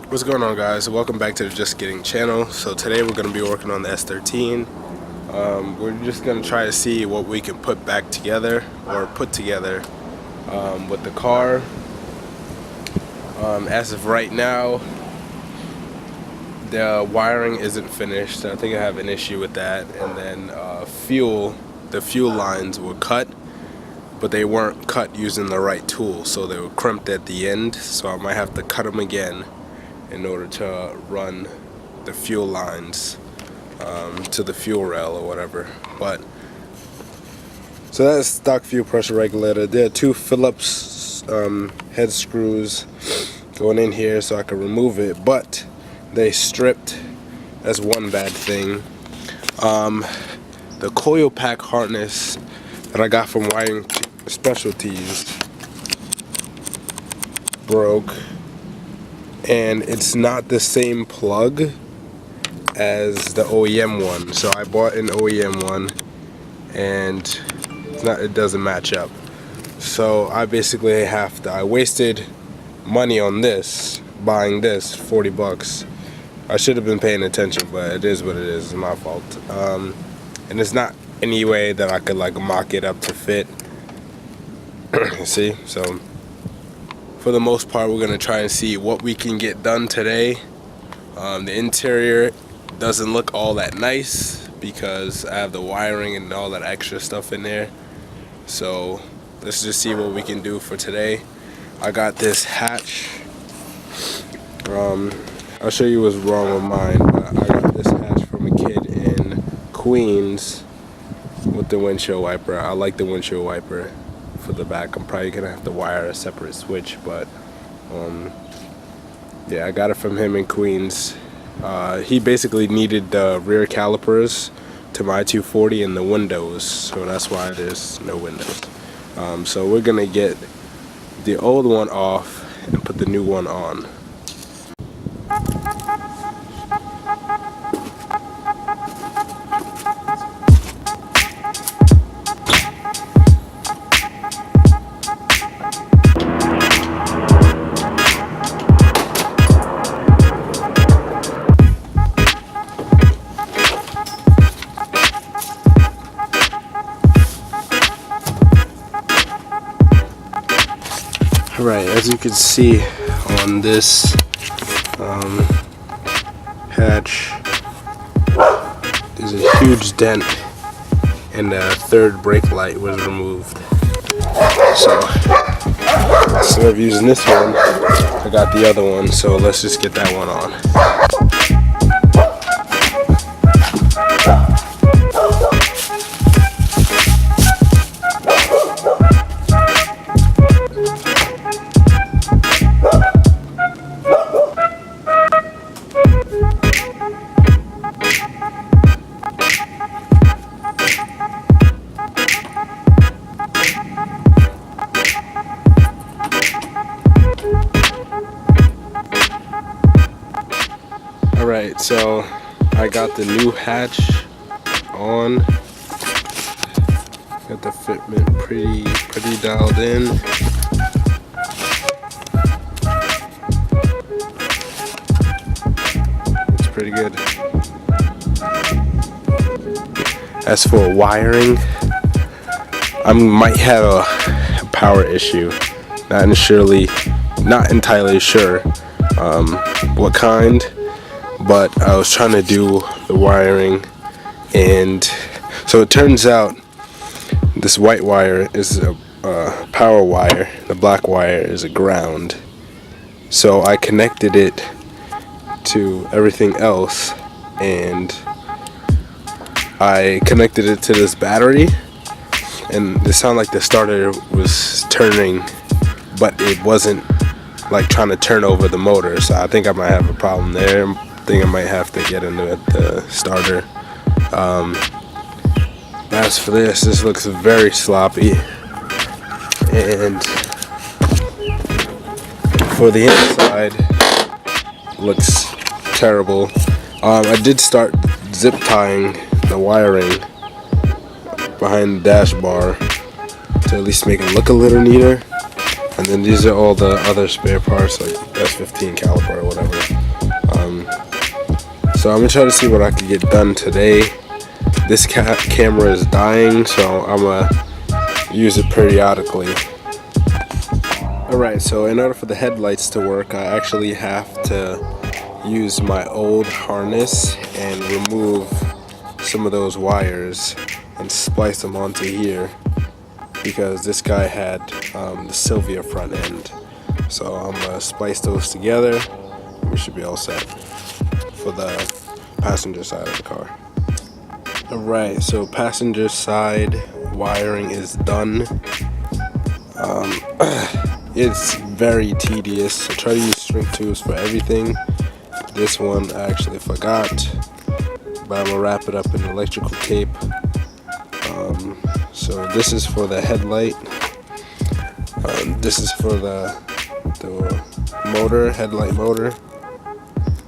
What's going on, guys? Welcome back to the Just Getting channel. So today we're going to be working on the S13. We're just going to try to see what we can put back together or put together with the car. As of right now, the wiring isn't finished. I think I have an issue with that. And then the fuel lines were cut, but they weren't cut using the right tool, so they were crimped at the end. So I might have to cut them again in order to run the fuel lines to the fuel rail or whatever. But so that's stock fuel pressure regulator. There are two Phillips head screws going in here, so I can remove it, but they stripped. That's one bad thing. The coil pack harness that I got from Wiring Specialties broke, and it's not the same plug as the OEM one. So I bought an OEM one, and it doesn't match up. So I basically I wasted money on this, buying this, 40 bucks. I should have been paying attention, but it is what it is. It's my fault. And it's not any way that I could like mock it up to fit. See? So for the most part, we're gonna try and see what we can get done today. The interior doesn't look all that nice because I have the wiring and all that extra stuff in there. So let's just see what we can do for today. I got this hatch. I'll show you what's wrong with mine, but I got this hatch from a kid in Queens with the windshield wiper. I like the windshield wiper for the back. I'm probably gonna have to wire a separate switch, but yeah, I got it from him in Queens. He basically needed the rear calipers to my 240 and the windows, so that's why there's no windows. So we're gonna get the old one off and put the new one on. Right, as you can see on this hatch, there's a huge dent, and the third brake light was removed. So instead of using this one, I got the other one, so let's just get that one on. Alright, so I got the new hatch on. Got the fitment pretty dialed in. It's pretty good. As for wiring, I might have a power issue. Not entirely sure what kind. But I was trying to do the wiring, and so it turns out this white wire is a power wire, the black wire is a ground. So I connected it to everything else, and I connected it to this battery, and it sounded like the starter was turning, but it wasn't like trying to turn over the motor. So I think I might have a problem there. I think I might have to get into the starter. As for this looks very sloppy, and for the inside, looks terrible. I did start zip tying the wiring behind the dash bar to at least make it look a little neater. And then these are all the other spare parts, like S15 caliper or whatever. So I'm gonna try to see what I can get done today. This camera is dying, so I'm gonna use it periodically. Alright, so in order for the headlights to work, I actually have to use my old harness and remove some of those wires and splice them onto here, because this guy had the Sylvia front end. So I'm gonna splice those together. We should be all set for the passenger side of the car. Alright, so passenger side wiring is done. It's very tedious. I try to use shrink tubes for everything. This one I actually forgot, but I'm gonna wrap it up in electrical tape. So this is for the headlight. This is for the motor, headlight motor,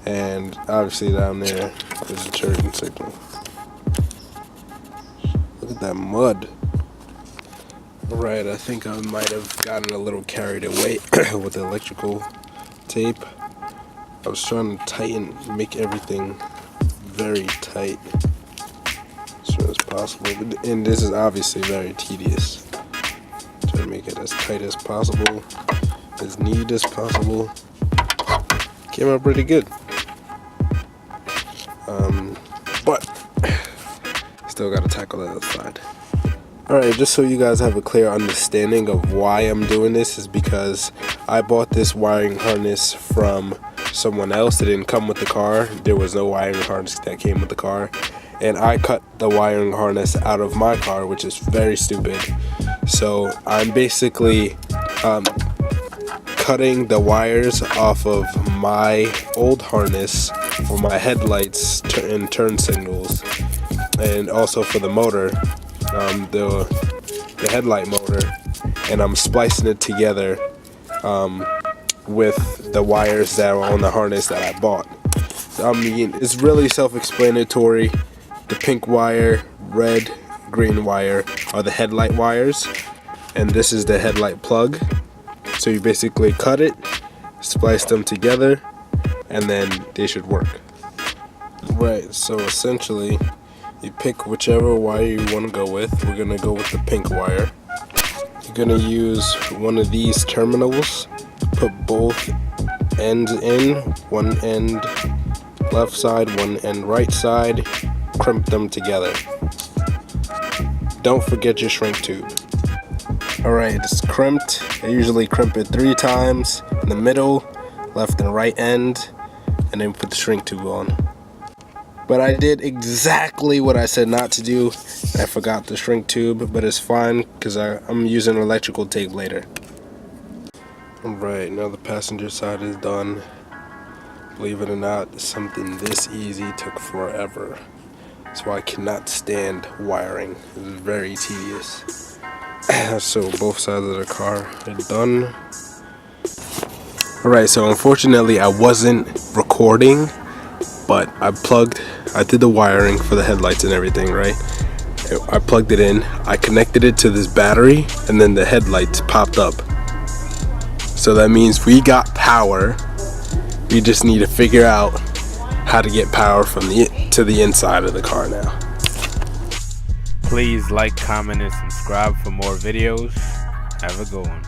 and obviously down there is a turn signal. Look at that mud. Right, I think I might have gotten a little carried away with the electrical tape. I was trying to make everything very tight as soon as possible, and this is obviously very tedious. Try to make it as tight as possible, as neat as possible. Came out pretty good, but still got to tackle the other side. Alright, just so you guys have a clear understanding of why I'm doing this, is because I bought this wiring harness from someone else. It didn't come with the car. There was no wiring harness that came with the car, and I cut the wiring harness out of my car, which is very stupid. So I'm basically cutting the wires off of my old harness for my headlights and turn signals, and also for the motor, the headlight motor, and I'm splicing it together with the wires that are on the harness that I bought. I mean, it's really self-explanatory. The pink wire, red, green wire are the headlight wires, and this is the headlight plug. So you basically cut it, splice them together, and then they should work. Right, so essentially you pick whichever wire you want to go with. We're going to go with the pink wire. You're going to use one of these terminals, put both ends in, one end left side, one end right side, crimp them together. Don't forget your shrink tube. Alright, it's crimped. I usually crimp it 3 times, in the middle, left and right end, and then put the shrink tube on. But I did exactly what I said not to do. I forgot the shrink tube, but it's fine because I'm using electrical tape later. Alright, now the passenger side is done. Believe it or not, something this easy took forever. So I cannot stand wiring. It's very tedious. So both sides of the car are done. Alright, so unfortunately I wasn't recording, but I did the wiring for the headlights and everything, right? I plugged it in, I connected it to this battery, and then the headlights popped up. So that means we got power. We just need to figure out how to get power from to the inside of the car now. Please like, comment, and subscribe for more videos. Have a good one.